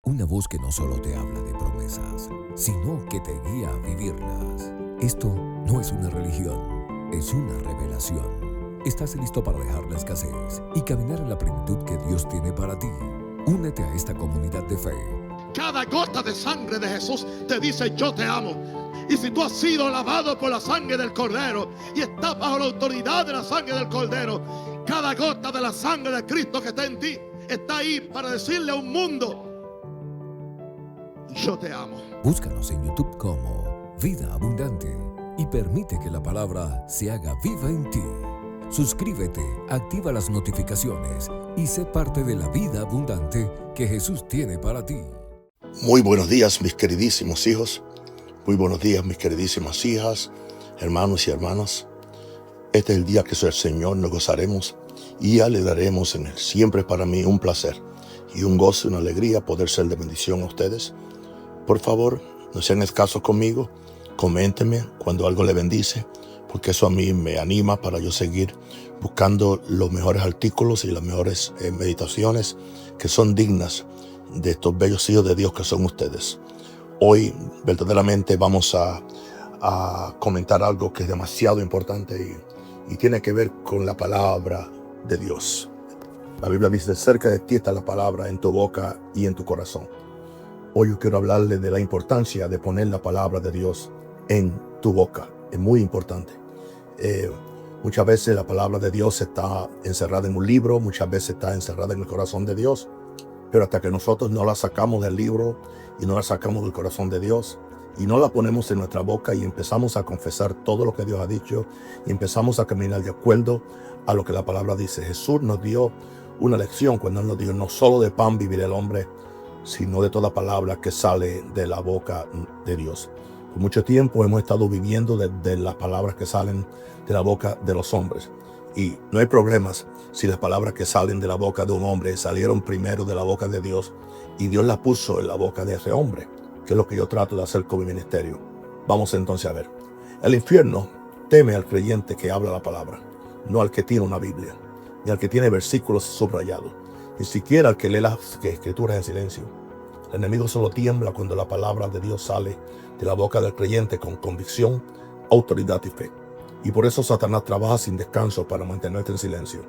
Una voz que no solo te habla de promesas, sino que te guía a vivirlas. Esto no es una religión, es una revelación. ¿Estás listo para dejar la escasez y caminar en la plenitud que Dios tiene para ti? Únete a esta comunidad de fe. Cada gota de sangre de Jesús te dice: yo te amo. Y si tú has sido lavado por la sangre del Cordero y estás bajo la autoridad de la sangre del Cordero, cada gota de la sangre de Cristo que está en ti está ahí para decirle a un mundo: yo te amo. Búscanos en YouTube como Vida Abundante y permite que la palabra se haga viva en ti. Suscríbete, activa las notificaciones y sé parte de la vida abundante que Jesús tiene para ti. Muy buenos días, mis queridísimos hijos. Muy buenos días, mis queridísimas hijas, hermanos y hermanas. Este es el día que el Señor nos gozaremos y ya le daremos en Él. Siempre para mí un placer y un gozo y una alegría poder ser de bendición a ustedes. Por favor, no sean escasos conmigo. Coméntenme cuando algo le bendice, porque eso a mí me anima para yo seguir buscando los mejores artículos y las mejores meditaciones que son dignas de estos bellos hijos de Dios que son ustedes. Hoy verdaderamente vamos a comentar algo que es demasiado importante y tiene que ver con la palabra de Dios. La Biblia dice: cerca de ti está la palabra, en tu boca y en tu corazón. Hoy yo quiero hablarle de la importancia de poner la palabra de Dios en tu boca. Es muy importante. Muchas veces la palabra de Dios está encerrada en un libro, muchas veces está encerrada en el corazón de Dios, pero hasta que nosotros no la sacamos del libro y no la sacamos del corazón de Dios y no la ponemos en nuestra boca y empezamos a confesar todo lo que Dios ha dicho y empezamos a caminar de acuerdo a lo que la palabra dice. Jesús nos dio una lección cuando Él nos dijo: no solo de pan vivirá el hombre, sino de toda palabra que sale de la boca de Dios. Por mucho tiempo hemos estado viviendo de las palabras que salen de la boca de los hombres. Y no hay problemas si las palabras que salen de la boca de un hombre salieron primero de la boca de Dios y Dios las puso en la boca de ese hombre, que es lo que yo trato de hacer con mi ministerio. Vamos entonces a ver. El infierno teme al creyente que habla la palabra, no al que tiene una Biblia, ni al que tiene versículos subrayados, ni siquiera al que lee las escrituras en silencio. El enemigo solo tiembla cuando la palabra de Dios sale de la boca del creyente con convicción, autoridad y fe. Y por eso Satanás trabaja sin descanso para mantenerte en silencio.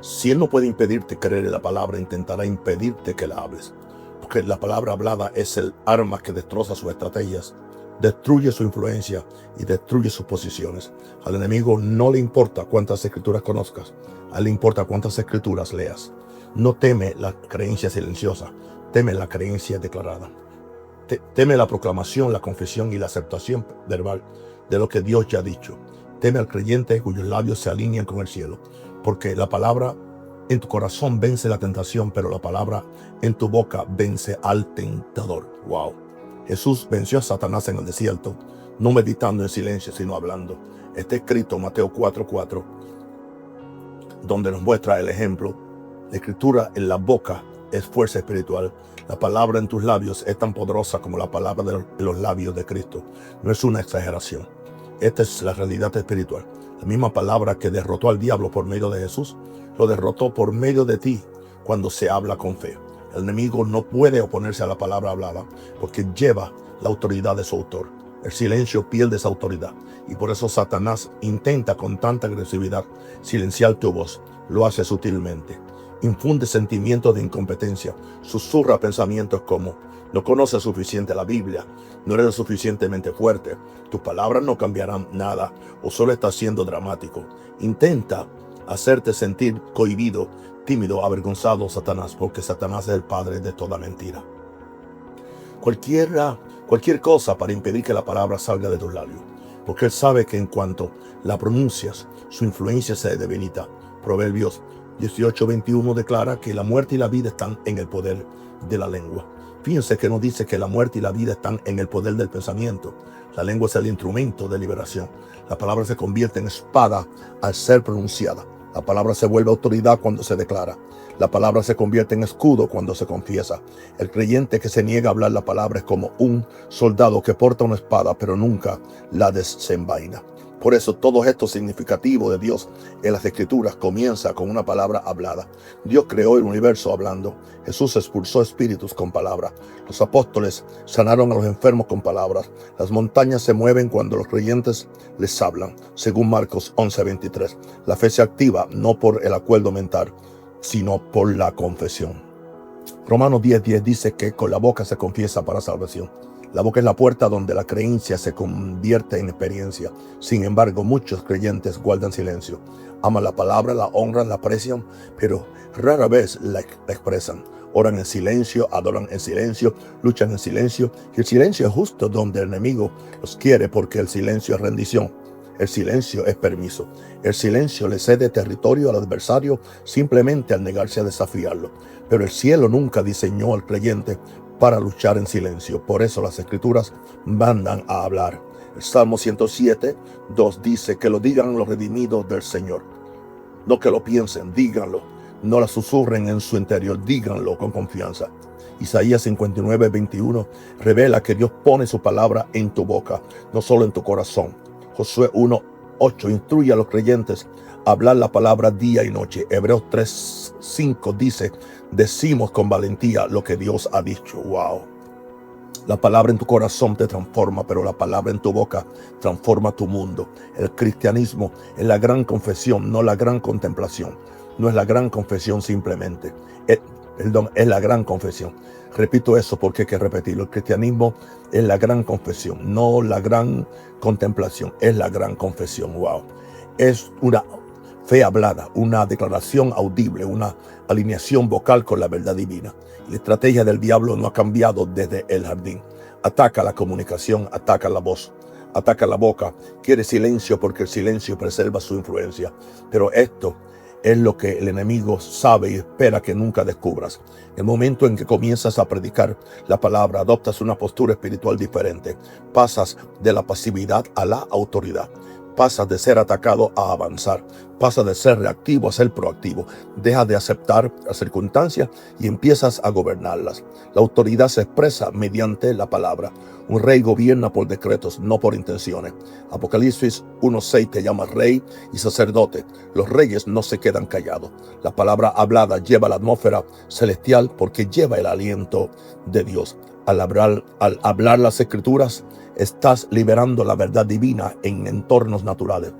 Si él no puede impedirte creer en la palabra, intentará impedirte que la hables. Porque la palabra hablada es el arma que destroza sus estrategias, destruye su influencia y destruye sus posiciones. Al enemigo no le importa cuántas escrituras conozcas, a él le importa cuántas escrituras leas. No teme la creencia silenciosa, teme la creencia declarada. Teme la proclamación, la confesión y la aceptación verbal de lo que Dios ya ha dicho. Teme al creyente cuyos labios se alinean con el cielo, porque la palabra en tu corazón vence la tentación, pero la palabra en tu boca vence al tentador. Wow. Jesús venció a Satanás en el desierto, no meditando en silencio, sino hablando. Está escrito Mateo 4:4, donde nos muestra el ejemplo. La escritura en la boca es fuerza espiritual. La palabra en tus labios es tan poderosa como la palabra de los labios de Cristo. No es una exageración. Esta es la realidad espiritual. La misma palabra que derrotó al diablo por medio de Jesús, lo derrotó por medio de ti cuando se habla con fe. El enemigo no puede oponerse a la palabra hablada porque lleva la autoridad de su autor. El silencio pierde esa autoridad y por eso Satanás intenta con tanta agresividad silenciar tu voz. Lo hace sutilmente. Infunde sentimientos de incompetencia, susurra pensamientos como: no conoces suficiente la Biblia, no eres lo suficientemente fuerte, tus palabras no cambiarán nada o solo estás siendo dramático. Intenta hacerte sentir cohibido, tímido, avergonzado, Satanás, porque Satanás es el padre de toda mentira. Cualquier cosa para impedir que la palabra salga de tus labios, porque él sabe que en cuanto la pronuncias, su influencia se debilita. Proverbios 18:21 declara que la muerte y la vida están en el poder de la lengua. Fíjense que nos dice que la muerte y la vida están en el poder del pensamiento. La lengua es el instrumento de liberación. La palabra se convierte en espada al ser pronunciada. La palabra se vuelve autoridad cuando se declara. La palabra se convierte en escudo cuando se confiesa. El creyente que se niega a hablar la palabra es como un soldado que porta una espada pero nunca la desenvaina. Por eso todo esto significativo de Dios en las Escrituras comienza con una palabra hablada. Dios creó el universo hablando. Jesús expulsó espíritus con palabras. Los apóstoles sanaron a los enfermos con palabras. Las montañas se mueven cuando los creyentes les hablan, según Marcos 11:23. La fe se activa no por el acuerdo mental, sino por la confesión. Romanos 10:10 dice que con la boca se confiesa para salvación. La boca es la puerta donde la creencia se convierte en experiencia. Sin embargo, muchos creyentes guardan silencio. Aman la palabra, la honran, la aprecian, pero rara vez la expresan. Oran en silencio, adoran en silencio, luchan en silencio. Y el silencio es justo donde el enemigo los quiere, porque el silencio es rendición. El silencio es permiso. El silencio le cede territorio al adversario simplemente al negarse a desafiarlo. Pero el cielo nunca diseñó al creyente para luchar en silencio. Por eso las Escrituras mandan a hablar. El Salmo 107:2 dice que lo digan los redimidos del Señor. No que lo piensen, díganlo. No la susurren en su interior, díganlo con confianza. Isaías 59:21 revela que Dios pone su palabra en tu boca, no solo en tu corazón. Josué 1:8 instruye a los creyentes a hablar la palabra día y noche. Hebreos 3:5 dice: decimos con valentía lo que Dios ha dicho. Wow. La palabra en tu corazón te transforma, pero la palabra en tu boca transforma tu mundo. El cristianismo es la gran confesión, no la gran contemplación. No es la gran confesión simplemente. Es la gran confesión. Repito eso porque hay que repetirlo. El cristianismo es la gran confesión, no la gran contemplación. Es la gran confesión. Wow. Es una fe hablada, una declaración audible, una alineación vocal con la verdad divina. La estrategia del diablo no ha cambiado desde el jardín. Ataca la comunicación, ataca la voz, ataca la boca. Quiere silencio porque el silencio preserva su influencia. Pero esto es lo que el enemigo sabe y espera que nunca descubras. El momento en que comienzas a predicar la palabra, adoptas una postura espiritual diferente. Pasas de la pasividad a la autoridad. Pasas de ser atacado a avanzar. Pasas de ser reactivo a ser proactivo. Dejas de aceptar las circunstancias y empiezas a gobernarlas. La autoridad se expresa mediante la palabra. Un rey gobierna por decretos, no por intenciones. Apocalipsis 1:6 te llama rey y sacerdote. Los reyes no se quedan callados. La palabra hablada lleva la atmósfera celestial porque lleva el aliento de Dios. Al hablar las Escrituras, estás liberando la verdad divina en entornos naturales.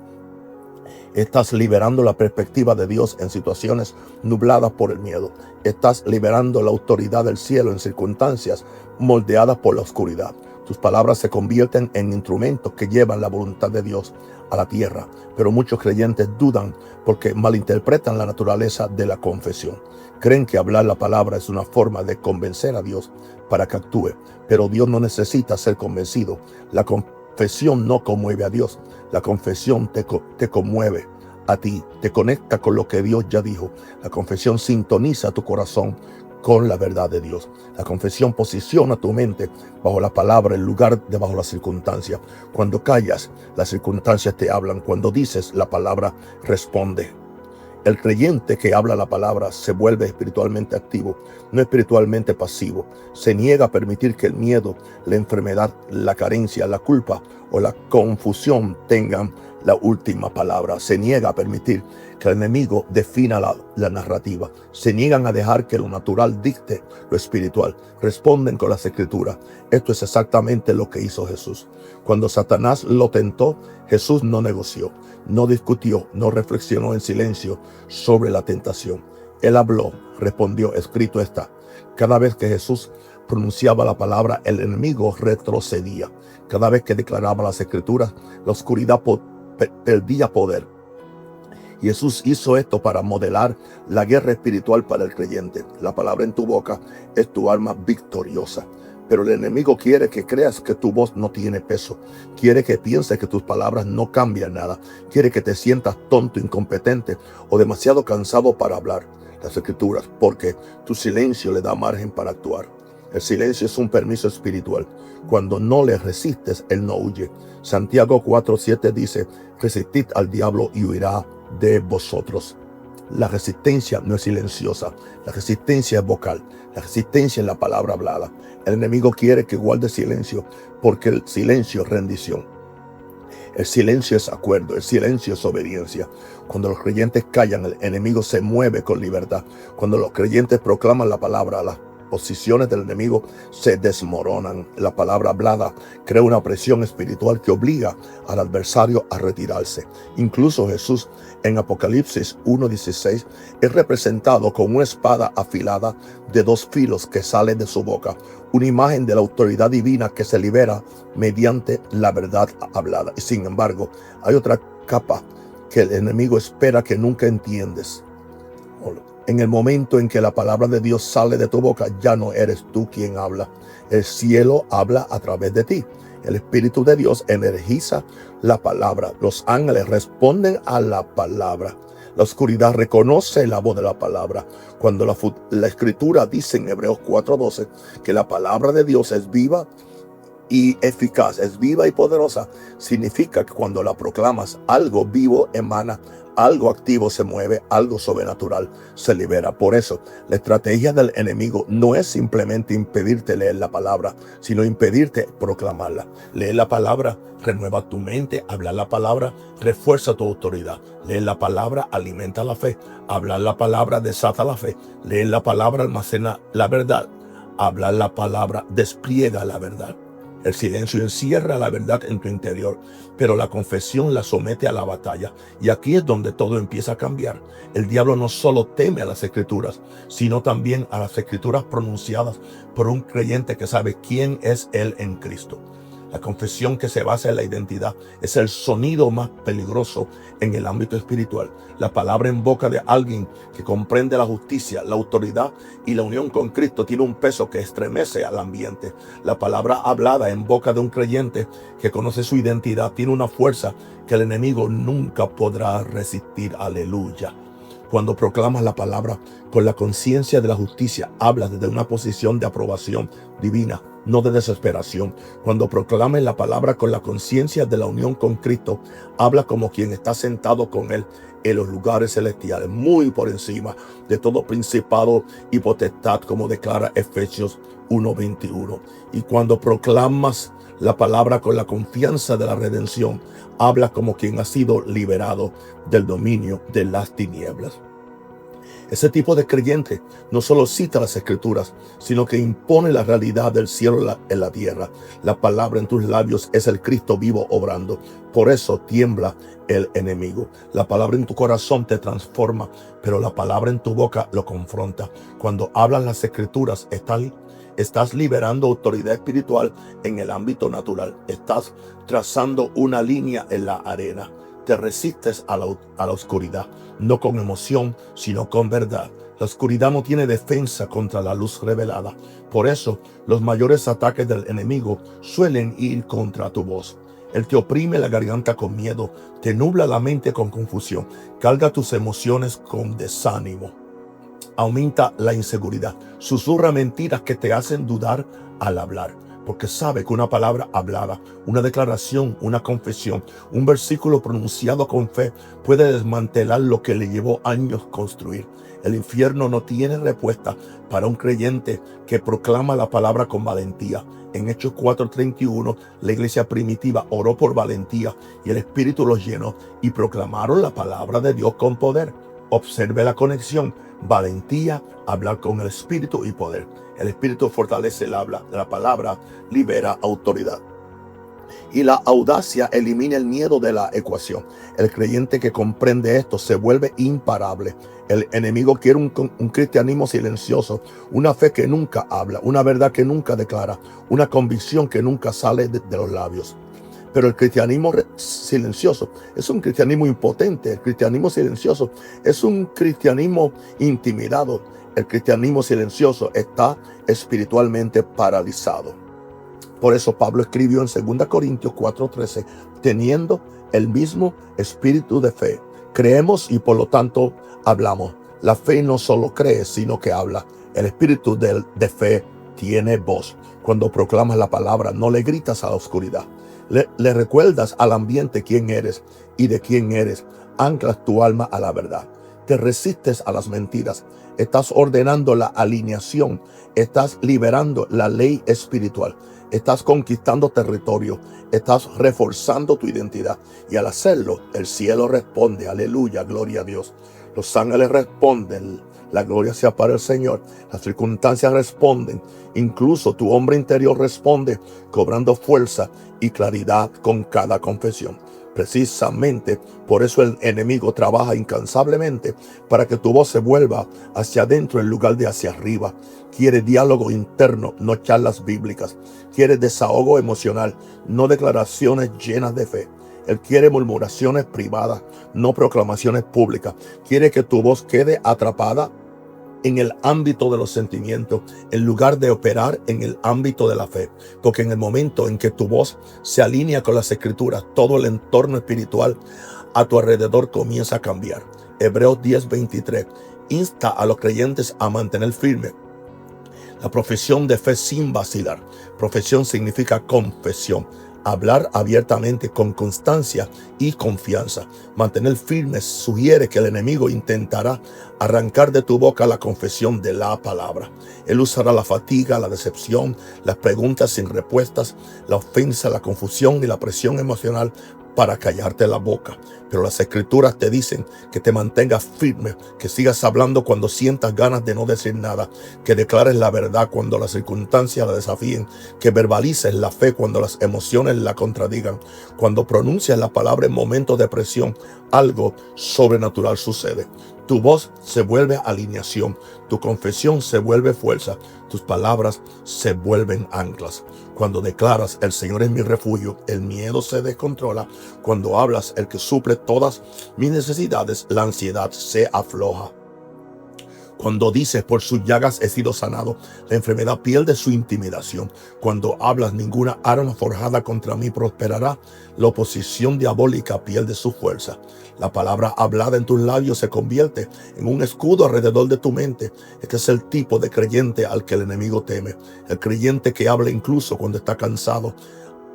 Estás liberando la perspectiva de Dios en situaciones nubladas por el miedo. Estás liberando la autoridad del cielo en circunstancias moldeadas por la oscuridad. Tus palabras se convierten en instrumentos que llevan la voluntad de Dios a la tierra. Pero muchos creyentes dudan porque malinterpretan la naturaleza de la confesión. Creen que hablar la palabra es una forma de convencer a Dios para que actúe. Pero Dios no necesita ser convencido. La confesión no conmueve a Dios. La confesión te conmueve a ti. Te conecta con lo que Dios ya dijo. La confesión sintoniza tu corazón con la verdad de Dios. La confesión posiciona tu mente bajo la palabra en lugar de bajo las circunstancias. Cuando callas, las circunstancias te hablan. Cuando dices, la palabra responde. El creyente que habla la palabra se vuelve espiritualmente activo, no espiritualmente pasivo. Se niega a permitir que el miedo, la enfermedad, la carencia, la culpa o la confusión tengan la última palabra. Se niega a permitir que el enemigo defina la narrativa. Se niegan a dejar que lo natural dicte lo espiritual. Responden con las Escrituras. Esto es exactamente lo que hizo Jesús. Cuando Satanás lo tentó, Jesús no negoció, no discutió, no reflexionó en silencio sobre la tentación. Él habló, respondió, escrito está. Cada vez que Jesús pronunciaba la palabra, el enemigo retrocedía. Cada vez que declaraba las Escrituras, la oscuridad perdía poder. Y Jesús hizo esto para modelar la guerra espiritual para el creyente. La palabra en tu boca es tu arma victoriosa. Pero el enemigo quiere que creas que tu voz no tiene peso. Quiere que pienses que tus palabras no cambian nada. Quiere que te sientas tonto, incompetente o demasiado cansado para hablar las Escrituras, porque tu silencio le da margen para actuar. El silencio es un permiso espiritual. Cuando no le resistes, él no huye. Santiago 4:7 dice: resistid al diablo y huirá de vosotros. La resistencia no es silenciosa, la resistencia es vocal, la resistencia es la palabra hablada. El enemigo quiere que guardes silencio porque el silencio es rendición. El silencio es acuerdo, el silencio es obediencia. Cuando los creyentes callan, el enemigo se mueve con libertad. Cuando los creyentes proclaman la palabra, las posiciones del enemigo se desmoronan. La palabra hablada crea una presión espiritual que obliga al adversario a retirarse. Incluso Jesús en Apocalipsis 1:16 es representado con una espada afilada de 2 filos que sale de su boca, una imagen de la autoridad divina que se libera mediante la verdad hablada. Y sin embargo, hay otra capa que el enemigo espera que nunca entiendes. En el momento en que la palabra de Dios sale de tu boca, ya no eres tú quien habla. El cielo habla a través de ti. El Espíritu de Dios energiza la palabra. Los ángeles responden a la palabra. La oscuridad reconoce la voz de la palabra. Cuando la Escritura dice en Hebreos 4:12 que la palabra de Dios es viva y eficaz, es viva y poderosa, significa que cuando la proclamas, algo vivo emana, algo activo se mueve, algo sobrenatural se libera. Por eso, la estrategia del enemigo no es simplemente impedirte leer la palabra, sino impedirte proclamarla. Leer la palabra renueva tu mente, hablar la palabra refuerza tu autoridad. Leer la palabra alimenta la fe, hablar la palabra desata la fe, leer la palabra almacena la verdad, hablar la palabra despliega la verdad. El silencio encierra la verdad en tu interior, pero la confesión la somete a la batalla. Y aquí es donde todo empieza a cambiar. El diablo no solo teme a las Escrituras, sino también a las Escrituras pronunciadas por un creyente que sabe quién es él en Cristo. La confesión que se basa en la identidad es el sonido más peligroso en el ámbito espiritual. La palabra en boca de alguien que comprende la justicia, la autoridad y la unión con Cristo tiene un peso que estremece al ambiente. La palabra hablada en boca de un creyente que conoce su identidad tiene una fuerza que el enemigo nunca podrá resistir. Aleluya. Cuando proclamas la palabra con la conciencia de la justicia, hablas desde una posición de aprobación divina, no de desesperación. Cuando proclames la palabra con la conciencia de la unión con Cristo, habla como quien está sentado con Él en los lugares celestiales, muy por encima de todo principado y potestad, como declara Efesios 1:21. Y cuando proclamas la palabra con la confianza de la redención, habla como quien ha sido liberado del dominio de las tinieblas. Ese tipo de creyente no solo cita las Escrituras, sino que impone la realidad del cielo en la tierra. La palabra en tus labios es el Cristo vivo obrando. Por eso tiembla el enemigo. La palabra en tu corazón te transforma, pero la palabra en tu boca lo confronta. Cuando hablas las Escrituras, estás liberando autoridad espiritual en el ámbito natural. Estás trazando una línea en la arena. Te resistes a la oscuridad, no con emoción, sino con verdad. La oscuridad no tiene defensa contra la luz revelada. Por eso, los mayores ataques del enemigo suelen ir contra tu voz. Él te oprime la garganta con miedo, te nubla la mente con confusión, carga tus emociones con desánimo, aumenta la inseguridad, susurra mentiras que te hacen dudar al hablar. Porque sabe que una palabra hablada, una declaración, una confesión, un versículo pronunciado con fe puede desmantelar lo que le llevó años construir. El infierno no tiene respuesta para un creyente que proclama la palabra con valentía. En Hechos 4:31, la iglesia primitiva oró por valentía y el Espíritu los llenó y proclamaron la palabra de Dios con poder. Observe la conexión. Valentía, hablar con el Espíritu y poder. El Espíritu fortalece el habla. La palabra libera autoridad. Y la audacia elimina el miedo de la ecuación. El creyente que comprende esto se vuelve imparable. El enemigo quiere un cristianismo silencioso, una fe que nunca habla, una verdad que nunca declara, una convicción que nunca sale de los labios. Pero el cristianismo silencioso es un cristianismo impotente. El cristianismo silencioso es un cristianismo intimidado. El cristianismo silencioso está espiritualmente paralizado. Por eso Pablo escribió en 2 Corintios 4:13, teniendo el mismo espíritu de fe, creemos y por lo tanto hablamos. La fe no solo cree, sino que habla. El espíritu de fe tiene voz. Cuando proclamas la palabra, no le gritas a la oscuridad. Le recuerdas al ambiente quién eres y de quién eres. Anclas tu alma a la verdad. Te resistes a las mentiras. Estás ordenando la alineación. Estás liberando la ley espiritual. estás conquistando territorio, estás reforzando tu identidad. Y al hacerlo, el cielo responde. Aleluya, gloria a Dios. Los ángeles responden. La gloria sea para el Señor. Las circunstancias responden. Incluso tu hombre interior responde, cobrando fuerza y claridad con cada confesión. Precisamente por eso el enemigo trabaja incansablemente para que tu voz se vuelva hacia adentro en lugar de hacia arriba. Quiere diálogo interno, no charlas bíblicas. Quiere desahogo emocional, no declaraciones llenas de fe. Él quiere murmuraciones privadas, no proclamaciones públicas. Quiere que tu voz quede atrapada en el ámbito de los sentimientos, en lugar de operar en el ámbito de la fe. Porque en el momento en que tu voz se alinea con las Escrituras, todo el entorno espiritual a tu alrededor comienza a cambiar. Hebreos 10:23 insta a los creyentes a mantener firme la profesión de fe sin vacilar. Profesión significa confesión. Hablar abiertamente con constancia y confianza. Mantener firme sugiere que el enemigo intentará arrancar de tu boca la confesión de la palabra. Él usará la fatiga, la decepción, las preguntas sin respuestas, la ofensa, la confusión y la presión emocional para callarte la boca. Pero las Escrituras te dicen que te mantengas firme, que sigas hablando cuando sientas ganas de no decir nada, que declares la verdad cuando las circunstancias la desafíen, que verbalices la fe cuando las emociones la contradigan. Cuando pronuncias la palabra en momentos de presión, algo sobrenatural sucede. Tu voz se vuelve alineación, tu confesión se vuelve fuerza, tus palabras se vuelven anclas. Cuando declaras, el Señor es mi refugio, el miedo se descontrola. Cuando hablas, el que suple todas mis necesidades, la ansiedad se afloja. Cuando dices, por sus llagas he sido sanado, la enfermedad pierde su intimidación. Cuando hablas, ninguna arma forjada contra mí prosperará. La oposición diabólica pierde su fuerza. La palabra hablada en tus labios se convierte en un escudo alrededor de tu mente. Este es el tipo de creyente al que el enemigo teme. El creyente que habla incluso cuando está cansado.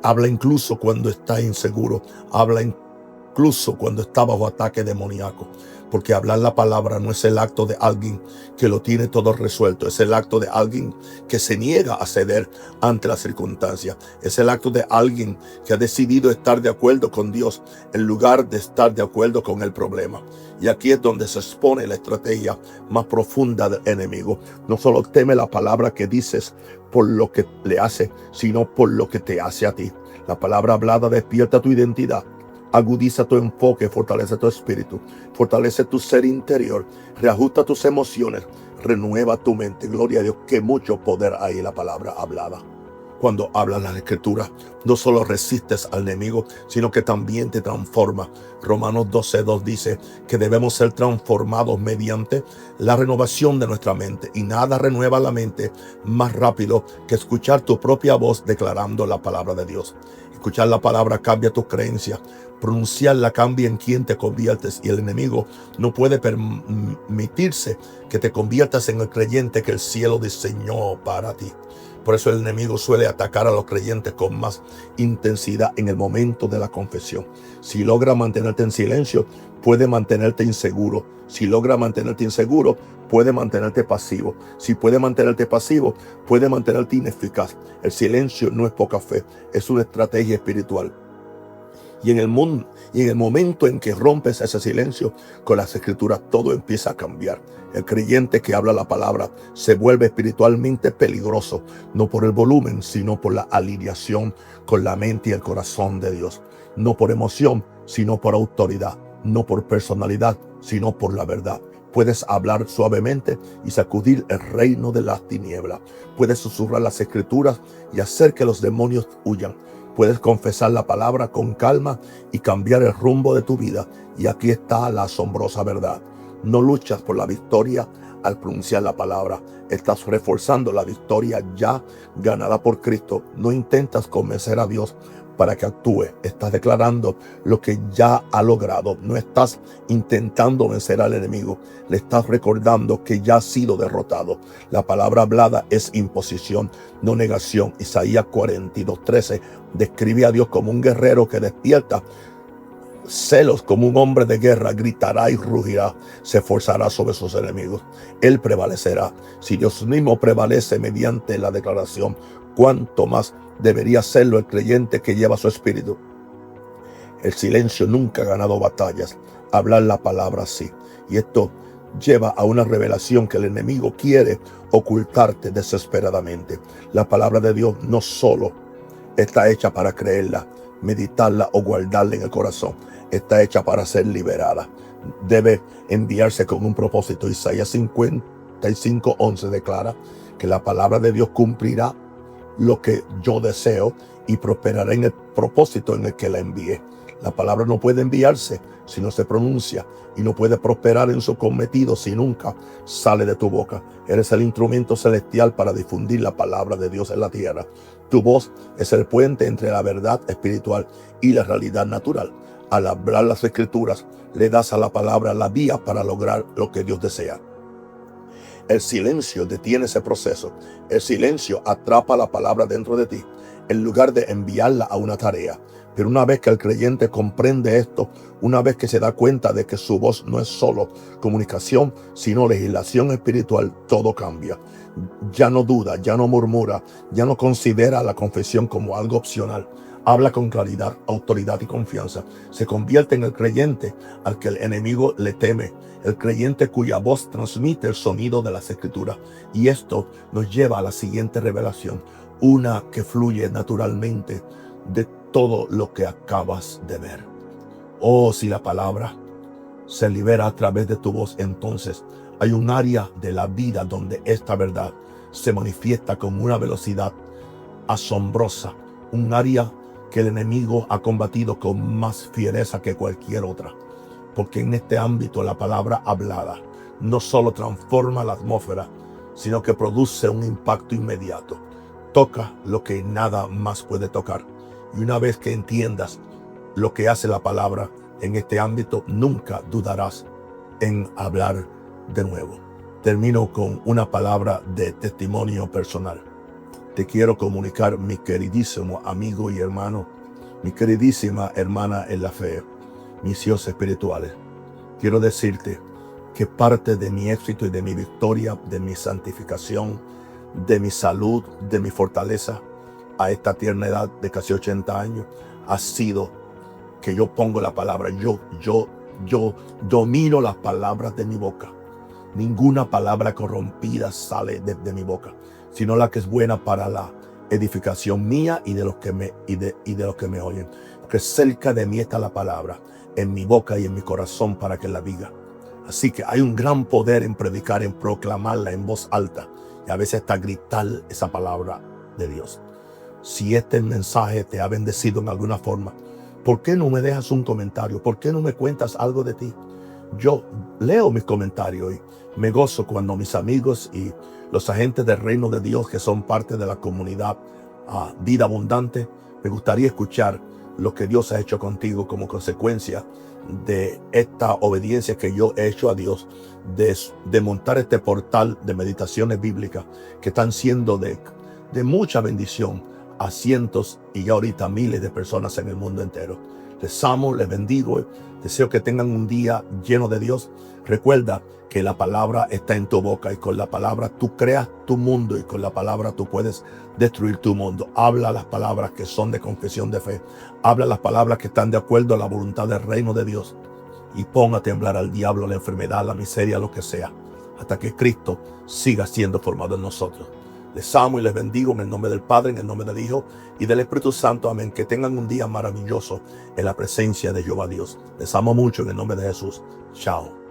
Habla incluso cuando está inseguro. Habla incluso cuando está bajo ataque demoníaco. Porque hablar la palabra no es el acto de alguien que lo tiene todo resuelto. Es el acto de alguien que se niega a ceder ante las circunstancias. Es el acto de alguien que ha decidido estar de acuerdo con Dios en lugar de estar de acuerdo con el problema. Y aquí es donde se expone la estrategia más profunda del enemigo. No solo teme la palabra que dices por lo que le hace, sino por lo que te hace a ti. La palabra hablada despierta tu identidad. Agudiza tu enfoque, fortalece tu espíritu, fortalece tu ser interior, reajusta tus emociones, renueva tu mente. Gloria a Dios, que mucho poder hay en la palabra hablada. Cuando hablas las Escrituras, no solo resistes al enemigo, sino que también te transforma. Romanos 12:2 dice que debemos ser transformados mediante la renovación de nuestra mente. Y nada renueva la mente más rápido que escuchar tu propia voz declarando la palabra de Dios. Escuchar la palabra cambia tus creencias. Pronunciarla cambia en quien te conviertes. Y el enemigo no puede permitirse que te conviertas en el creyente que el cielo diseñó para ti. Por eso el enemigo suele atacar a los creyentes con más intensidad en el momento de la confesión. Si logra mantenerte en silencio, puede mantenerte inseguro. Si logra mantenerte inseguro, puede mantenerte pasivo. Si puede mantenerte pasivo, puede mantenerte ineficaz. El silencio no es poca fe, es una estrategia espiritual. Y en el momento en que rompes ese silencio con las Escrituras, todo empieza a cambiar. El creyente que habla la palabra se vuelve espiritualmente peligroso, no por el volumen, sino por la alineación con la mente y el corazón de Dios. No por emoción, sino por autoridad. No por personalidad, sino por la verdad. Puedes hablar suavemente y sacudir el reino de las tinieblas. Puedes susurrar las Escrituras y hacer que los demonios huyan. Puedes confesar la palabra con calma y cambiar el rumbo de tu vida. Y aquí está la asombrosa verdad. No luchas por la victoria al pronunciar la palabra. Estás reforzando la victoria ya ganada por Cristo. No intentas convencer a Dios para que actúe. Estás declarando lo que ya ha logrado. No estás intentando vencer al enemigo. Le estás recordando que ya ha sido derrotado. La palabra hablada es imposición, no negación. Isaías 42:13 describe a Dios como un guerrero que despierta celos como un hombre de guerra, gritará y rugirá, se esforzará sobre sus enemigos. Él prevalecerá. Si Dios mismo prevalece mediante la declaración, cuánto más debería serlo el creyente que lleva su espíritu. El silencio nunca ha ganado batallas. Hablar la palabra sí. Y esto lleva a una revelación que el enemigo quiere ocultarte desesperadamente. La palabra de Dios no solo está hecha para creerla, meditarla o guardarla en el corazón. Está hecha para ser liberada. Debe enviarse con un propósito. Isaías 55:11 declara que la palabra de Dios cumplirá lo que yo deseo y prosperará en el propósito en el que la envíe. La palabra no puede enviarse si no se pronuncia, y no puede prosperar en su cometido si nunca sale de tu boca. Eres el instrumento celestial para difundir la palabra de Dios en la tierra. Tu voz es el puente entre la verdad espiritual y la realidad natural. Al hablar las escrituras, le das a la palabra la vía para lograr lo que Dios desea. El silencio detiene ese proceso. El silencio atrapa la palabra dentro de ti, en lugar de enviarla a una tarea. Pero una vez que el creyente comprende esto, una vez que se da cuenta de que su voz no es solo comunicación, sino legislación espiritual, todo cambia. Ya no duda, ya no murmura, ya no considera la confesión como algo opcional. Habla con claridad, autoridad y confianza. Se convierte en el creyente al que el enemigo le teme. El creyente cuya voz transmite el sonido de las escrituras. Y esto nos lleva a la siguiente revelación. Una que fluye naturalmente de todo lo que acabas de ver. Oh, si la palabra se libera a través de tu voz, entonces hay un área de la vida donde esta verdad se manifiesta con una velocidad asombrosa. Un área que el enemigo ha combatido con más fiereza que cualquier otra. Porque en este ámbito la palabra hablada no solo transforma la atmósfera, sino que produce un impacto inmediato. Toca lo que nada más puede tocar. Y una vez que entiendas lo que hace la palabra en este ámbito, nunca dudarás en hablar de nuevo. Termino con una palabra de testimonio personal. Te quiero comunicar, mi queridísimo amigo y hermano, mi queridísima hermana en la fe, mis hijos espirituales. Quiero decirte que parte de mi éxito y de mi victoria, de mi santificación, de mi salud, de mi fortaleza, a esta tierna edad de casi 80 años, ha sido que yo pongo la palabra, yo domino las palabras de mi boca. Ninguna palabra corrompida sale de mi boca, sino la que es buena para la edificación mía y de los que me oyen. Que cerca de mí está la palabra, en mi boca y en mi corazón, para que la diga. Así que hay un gran poder en predicar, en proclamarla en voz alta, y a veces hasta gritar esa palabra de Dios. Si este mensaje te ha bendecido en alguna forma, ¿por qué no me dejas un comentario? ¿Por qué no me cuentas algo de ti? Yo leo mis comentarios y me gozo cuando mis amigos y los agentes del reino de Dios que son parte de la comunidad Vida Abundante, me gustaría escuchar lo que Dios ha hecho contigo como consecuencia de esta obediencia que yo he hecho a Dios, de montar este portal de meditaciones bíblicas que están siendo de mucha bendición a cientos y ahorita miles de personas en el mundo entero. Les amo, les bendigo, deseo que tengan un día lleno de Dios. Recuerda que la palabra está en tu boca y con la palabra tú creas tu mundo y con la palabra tú puedes destruir tu mundo. Habla las palabras que son de confesión de fe. Habla las palabras que están de acuerdo a la voluntad del reino de Dios. Y pon a temblar al diablo, la enfermedad, la miseria, lo que sea, hasta que Cristo siga siendo formado en nosotros. Les amo y les bendigo en el nombre del Padre, en el nombre del Hijo y del Espíritu Santo. Amén. Que tengan un día maravilloso en la presencia de Jehová Dios. Les amo mucho en el nombre de Jesús. Chao.